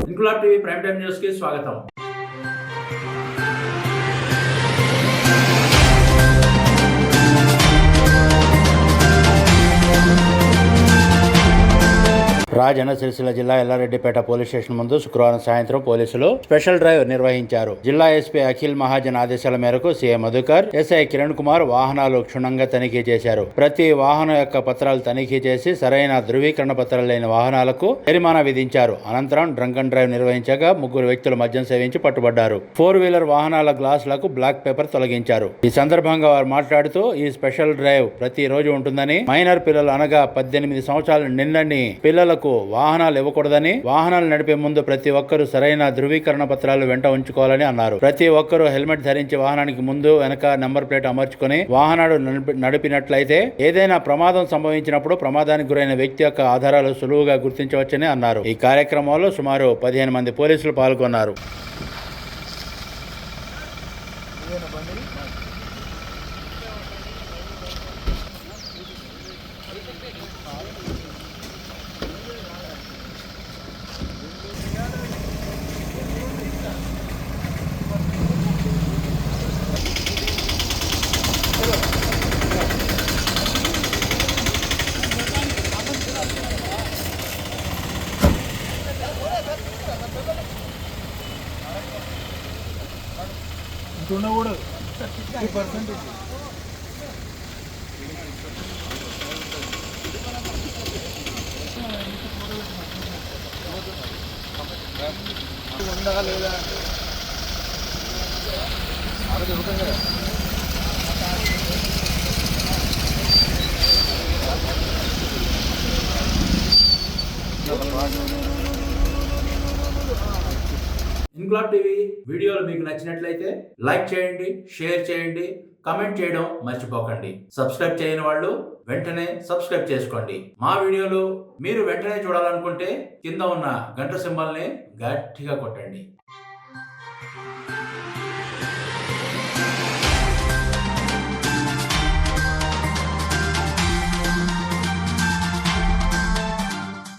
Inquilab TV prime time news కి స్వాగతం. రాజన్న సిరిసిల్ల జిల్లా ఎల్లారెడ్డిపేట పోలీస్ స్టేషన్ ముందు శుక్రవారం సాయంత్రం పోలీసులు స్పెషల్ డ్రైవ్ నిర్వహించారు. జిల్లా ఎస్పీ అఖిల్ మహాజన్ ఆదేశాల మేరకు సీఎం మధుకర్, ఎస్ఐ కిరణ్ కుమార్ వాహనాలు క్షుణ్ణంగా తనిఖీ చేశారు. ప్రతి వాహనం యొక్క పత్రాలు తనిఖీ చేసి సరైన ధృవీకరణ పత్రాలు లేని వాహనాలకు జరిమానా విధించారు. అనంతరం డ్రంక్ అండ్ డ్రైవ్ నిర్వహించగా 3 వ్యక్తులు మద్యం సేవించి పట్టుబడ్డారు. 4 వీలర్ వాహనాల గ్లాసులకు బ్లాక్ పేపర్ తొలగించారు. ఈ సందర్భంగా వారు మాట్లాడుతూ ఈ స్పెషల్ డ్రైవ్ ప్రతి రోజు ఉంటుందని, మైనర్ పిల్లలు అనగా 18 సంవత్సరాలు నిండని పిల్లలకు వాహనాలు ఇవ్వకూడదని, వాహనాలు నడిపే ముందు ప్రతి ఒక్కరూ సరైన ధృవీకరణ పత్రాలు వెంట ఉంచుకోవాలని అన్నారు. ప్రతి ఒక్కరూ హెల్మెట్ ధరించి వాహనానికి ముందు వెనక నంబర్ ప్లేట్ అమర్చుకుని వాహనాలు నడిపినట్లయితే ఏదైనా ప్రమాదం సంభవించినప్పుడు ప్రమాదానికి గురైన వ్యక్తి యొక్క ఆధారాలు సులువుగా గుర్తించవచ్చని అన్నారు. ఈ కార్యక్రమంలో సుమారు 15 మంది పోలీసులు పాల్గొన్నారు. ఉండకూడదు 50% ఉండగా లేదా ఆరోగ్య ఉంటుంది కదా. ఇంక్లాబ్ టీవీ వీడియోలు మీకు నచ్చినట్లయితే లైక్ చేయండి, షేర్ చేయండి, కామెంట్ చేయడం మర్చిపోకండి. సబ్స్క్రైబ్ చేయని వాళ్ళు వెంటనే సబ్స్క్రైబ్ చేసుకోండి. మా వీడియోలు మీరు వెంటనే చూడాలనుకుంటే కింద ఉన్న గంట సింబల్ని గట్టిగా కొట్టండి.